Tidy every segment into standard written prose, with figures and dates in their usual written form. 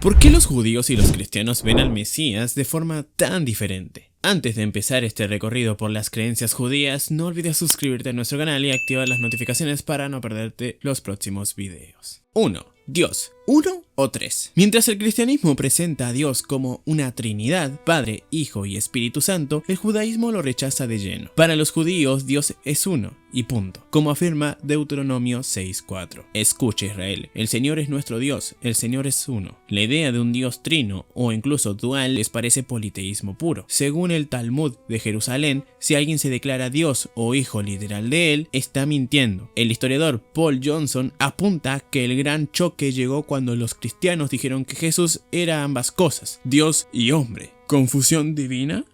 ¿Por qué los judíos y los cristianos ven al Mesías de forma tan diferente? Antes de empezar este recorrido por las creencias judías, no olvides suscribirte a nuestro canal y activar las notificaciones para no perderte los próximos videos. 1. Dios. ¿Uno o tres? Mientras el cristianismo presenta a Dios como una trinidad, Padre, Hijo y Espíritu Santo, el judaísmo lo rechaza de lleno. Para los judíos, Dios es uno, y punto, como afirma Deuteronomio 6:4. Escucha, Israel, el Señor es nuestro Dios, el Señor es uno. La idea de un Dios trino o incluso dual les parece politeísmo puro. Según el Talmud de Jerusalén, si alguien se declara Dios o hijo literal de él, está mintiendo. El historiador Paul Johnson apunta que el gran choque llegó cuando los cristianos dijeron que Jesús era ambas cosas, Dios y hombre. ¿Confusión divina?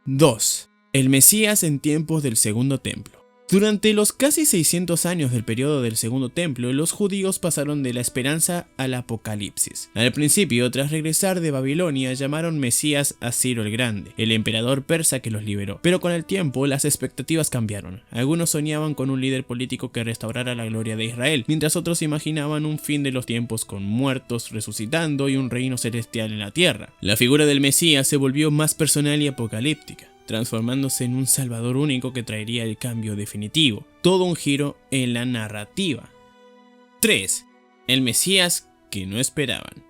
2. El Mesías en tiempos del Segundo Templo. Durante los casi 600 años del periodo del Segundo Templo, los judíos pasaron de la esperanza al apocalipsis. Al principio, tras regresar de Babilonia, llamaron Mesías a Ciro el Grande, el emperador persa que los liberó. Pero con el tiempo, las expectativas cambiaron. Algunos soñaban con un líder político que restaurara la gloria de Israel, mientras otros imaginaban un fin de los tiempos con muertos resucitando y un reino celestial en la tierra. La figura del Mesías se volvió más personal y apocalíptica, transformándose en un salvador único que traería el cambio definitivo, todo un giro en la narrativa. 3. El Mesías que no esperaban.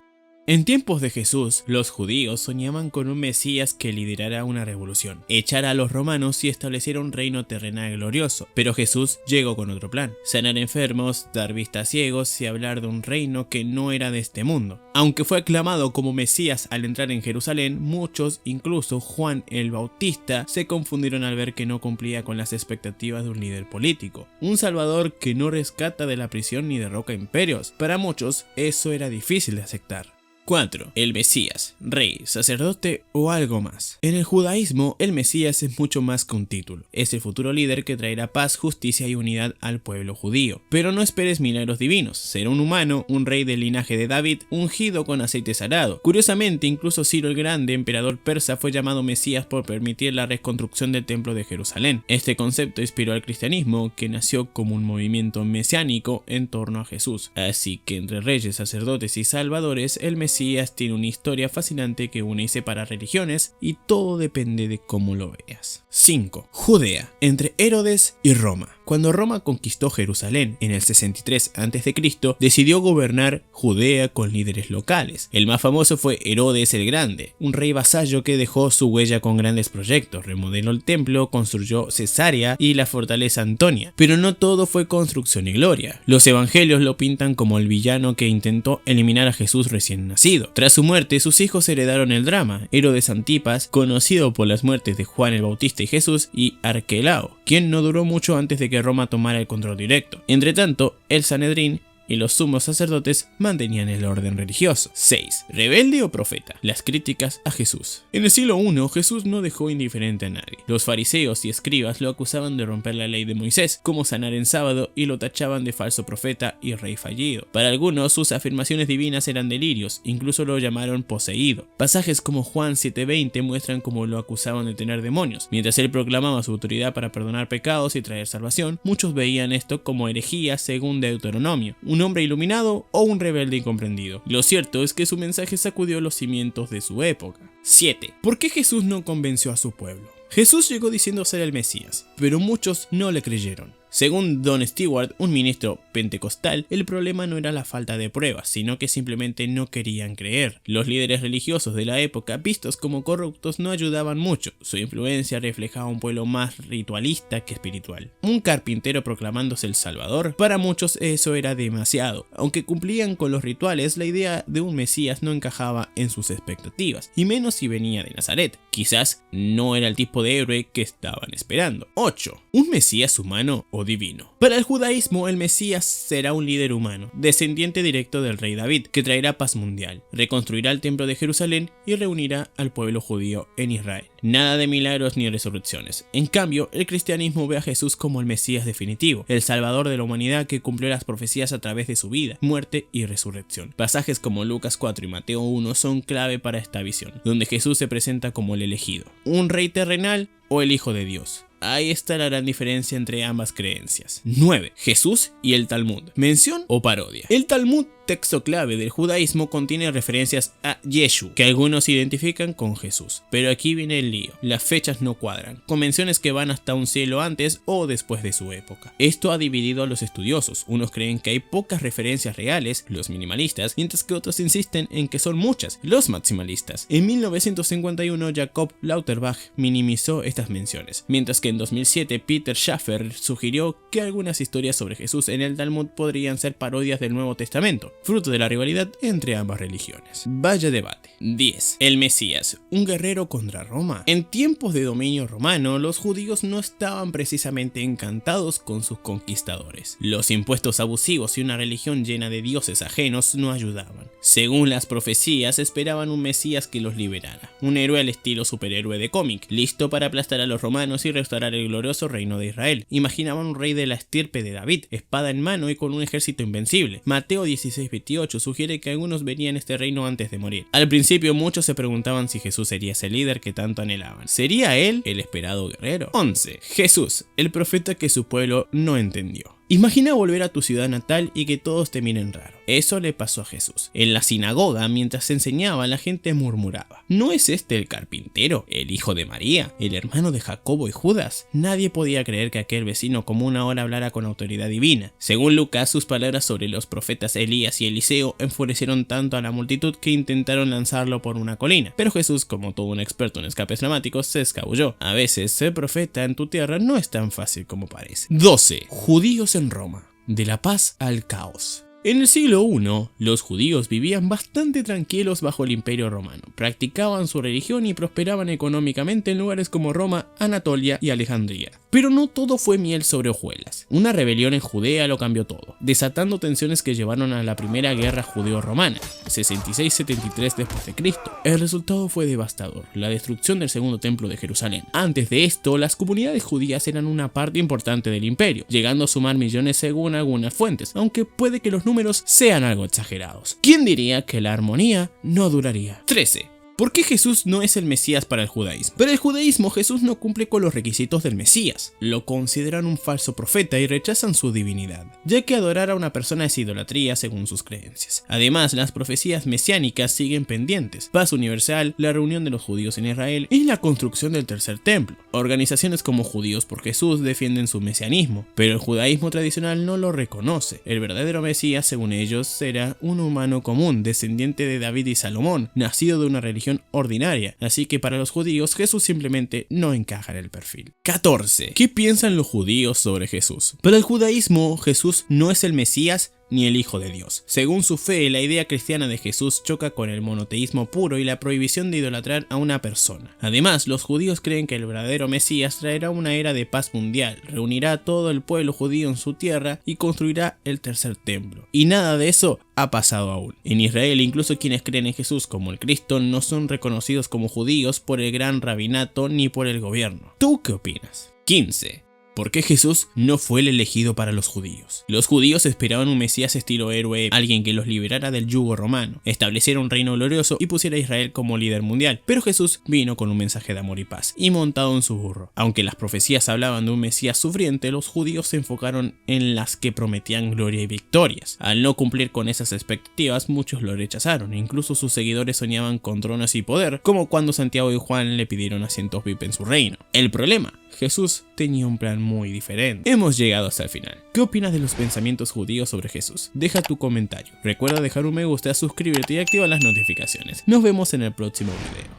En tiempos de Jesús, los judíos soñaban con un Mesías que liderara una revolución, echara a los romanos y estableciera un reino terrenal glorioso. Pero Jesús llegó con otro plan: sanar enfermos, dar vista a ciegos y hablar de un reino que no era de este mundo. Aunque fue aclamado como Mesías al entrar en Jerusalén, muchos, incluso Juan el Bautista, se confundieron al ver que no cumplía con las expectativas de un líder político. Un salvador que no rescata de la prisión ni derroca imperios. Para muchos, eso era difícil de aceptar. 4. El Mesías, rey, sacerdote o algo más. En el judaísmo, el Mesías es mucho más que un título. Es el futuro líder que traerá paz, justicia y unidad al pueblo judío. Pero no esperes milagros divinos. Será un humano, un rey del linaje de David, ungido con aceite sagrado. Curiosamente, incluso Ciro el Grande, emperador persa, fue llamado Mesías por permitir la reconstrucción del templo de Jerusalén. Este concepto inspiró al cristianismo, que nació como un movimiento mesiánico en torno a Jesús. Así que entre reyes, sacerdotes y salvadores, el Mesías tiene una historia fascinante que une y separa religiones, y todo depende de cómo lo veas. 5. Judea, entre Herodes y Roma. Cuando Roma conquistó Jerusalén en el 63 a.C., decidió gobernar Judea con líderes locales. El más famoso fue Herodes el Grande, un rey vasallo que dejó su huella con grandes proyectos. Remodeló el templo, construyó Cesarea y la fortaleza Antonia. Pero no todo fue construcción y gloria. Los evangelios lo pintan como el villano que intentó eliminar a Jesús recién nacido. Tras su muerte, sus hijos heredaron el drama: Herodes Antipas, conocido por las muertes de Juan el Bautista y Jesús, y Arquelao, quien no duró mucho antes de que Roma tomara el control directo. Entre tanto, el Sanedrín y los sumos sacerdotes mantenían el orden religioso. 6. ¿Rebelde o profeta? Las críticas a Jesús. En el siglo I, Jesús no dejó indiferente a nadie. Los fariseos y escribas lo acusaban de romper la ley de Moisés, como sanar en sábado, y lo tachaban de falso profeta y rey fallido. Para algunos, sus afirmaciones divinas eran delirios, incluso lo llamaron poseído. Pasajes como Juan 7:20 muestran cómo lo acusaban de tener demonios. Mientras él proclamaba su autoridad para perdonar pecados y traer salvación, muchos veían esto como herejía según Deuteronomio: un hombre iluminado o un rebelde incomprendido. Lo cierto es que su mensaje sacudió los cimientos de su época. 7. ¿Por qué Jesús no convenció a su pueblo? Jesús llegó diciendo ser el Mesías, pero muchos no le creyeron. Según Don Stewart, un ministro pentecostal, el problema no era la falta de pruebas, sino que simplemente no querían creer. Los líderes religiosos de la época, vistos como corruptos, no ayudaban mucho. Su influencia reflejaba un pueblo más ritualista que espiritual. Un carpintero proclamándose el Salvador, para muchos eso era demasiado. Aunque cumplían con los rituales, la idea de un Mesías no encajaba en sus expectativas, y menos si venía de Nazaret. Quizás no era el tipo de héroe que estaban esperando. 8. ¿Un Mesías humano o divino? Para el judaísmo, el Mesías será un líder humano, descendiente directo del rey David, que traerá paz mundial, reconstruirá el templo de Jerusalén y reunirá al pueblo judío en Israel. Nada de milagros ni resurrecciones. En cambio, el cristianismo ve a Jesús como el Mesías definitivo, el salvador de la humanidad que cumplió las profecías a través de su vida, muerte y resurrección. Pasajes como Lucas 4 y Mateo 1 son clave para esta visión, donde Jesús se presenta como el elegido, un rey terrenal o el Hijo de Dios. Ahí está la gran diferencia entre ambas creencias. 9. Jesús y el Talmud. ¿Mención o parodia? El Talmud texto clave del judaísmo contiene referencias a Yeshu, que algunos identifican con Jesús. Pero aquí viene el lío, las fechas no cuadran, con menciones que van hasta un siglo antes o después de su época. Esto ha dividido a los estudiosos, unos creen que hay pocas referencias reales, los minimalistas, mientras que otros insisten en que son muchas, los maximalistas. En 1951 Jacob Lauterbach minimizó estas menciones, mientras que en 2007 Peter Schaffer sugirió que algunas historias sobre Jesús en el Talmud podrían ser parodias del Nuevo Testamento, fruto de la rivalidad entre ambas religiones. Vaya debate. 10. El Mesías, un guerrero contra Roma. En tiempos de dominio romano, los judíos no estaban precisamente encantados con sus conquistadores. Los impuestos abusivos y una religión llena de dioses ajenos no ayudaban. Según las profecías, esperaban un Mesías que los liberara, un héroe al estilo superhéroe de cómic, listo para aplastar a los romanos y restaurar el glorioso reino de Israel. Imaginaban un rey de la estirpe de David, espada en mano y con un ejército invencible. Mateo 16:28 sugiere que algunos verían este reino antes de morir. Al principio muchos se preguntaban si Jesús sería ese líder que tanto anhelaban. ¿Sería él el esperado guerrero? 11. Jesús, el profeta que su pueblo no entendió. Imagina volver a tu ciudad natal y que todos te miren raro. Eso le pasó a Jesús. En la sinagoga, mientras enseñaba, la gente murmuraba: ¿no es este el carpintero, el hijo de María, el hermano de Jacobo y Judas? Nadie podía creer que aquel vecino común ahora hablara con autoridad divina. Según Lucas, sus palabras sobre los profetas Elías y Eliseo enfurecieron tanto a la multitud que intentaron lanzarlo por una colina. Pero Jesús, como todo un experto en escapes dramáticos, se escabulló. A veces ser profeta en tu tierra no es tan fácil como parece. 12. Judíos en Roma. De la paz al caos. En el siglo I, los judíos vivían bastante tranquilos bajo el Imperio Romano, practicaban su religión y prosperaban económicamente en lugares como Roma, Anatolia y Alejandría. Pero no todo fue miel sobre hojuelas. Una rebelión en Judea lo cambió todo, desatando tensiones que llevaron a la primera guerra judeo-romana, 66-73 d.C. El resultado fue devastador, la destrucción del segundo templo de Jerusalén. Antes de esto, las comunidades judías eran una parte importante del imperio, llegando a sumar millones según algunas fuentes, aunque puede que los números sean algo exagerados. ¿Quién diría que la armonía no duraría? 13. ¿Por qué Jesús no es el Mesías para el judaísmo? Para el judaísmo, Jesús no cumple con los requisitos del Mesías. Lo consideran un falso profeta y rechazan su divinidad, ya que adorar a una persona es idolatría según sus creencias. Además, las profecías mesiánicas siguen pendientes: paz universal, la reunión de los judíos en Israel y la construcción del tercer templo. Organizaciones como Judíos por Jesús defienden su mesianismo, pero el judaísmo tradicional no lo reconoce. El verdadero Mesías, según ellos, será un humano común, descendiente de David y Salomón, nacido de una religión ordinaria, así que para los judíos Jesús simplemente no encaja en el perfil. 14. ¿Qué piensan los judíos sobre Jesús? Para el judaísmo, Jesús no es el Mesías ni el Hijo de Dios. Según su fe, la idea cristiana de Jesús choca con el monoteísmo puro y la prohibición de idolatrar a una persona. Además, los judíos creen que el verdadero Mesías traerá una era de paz mundial, reunirá a todo el pueblo judío en su tierra y construirá el tercer templo. Y nada de eso ha pasado aún. En Israel, incluso quienes creen en Jesús como el Cristo no son reconocidos como judíos por el gran rabinato ni por el gobierno. ¿Tú qué opinas? 15. ¿Por qué Jesús no fue el elegido para los judíos? Los judíos esperaban un Mesías estilo héroe, alguien que los liberara del yugo romano, estableciera un reino glorioso y pusiera a Israel como líder mundial. Pero Jesús vino con un mensaje de amor y paz, y montado en su burro. Aunque las profecías hablaban de un Mesías sufriente, los judíos se enfocaron en las que prometían gloria y victorias. Al no cumplir con esas expectativas, muchos lo rechazaron, incluso sus seguidores soñaban con tronos y poder, como cuando Santiago y Juan le pidieron asientos VIP en su reino. El problema: Jesús tenía un plan muy diferente. Hemos llegado hasta el final. ¿Qué opinas de los pensamientos judíos sobre Jesús? Deja tu comentario. Recuerda dejar un me gusta, suscribirte y activar las notificaciones. Nos vemos en el próximo video.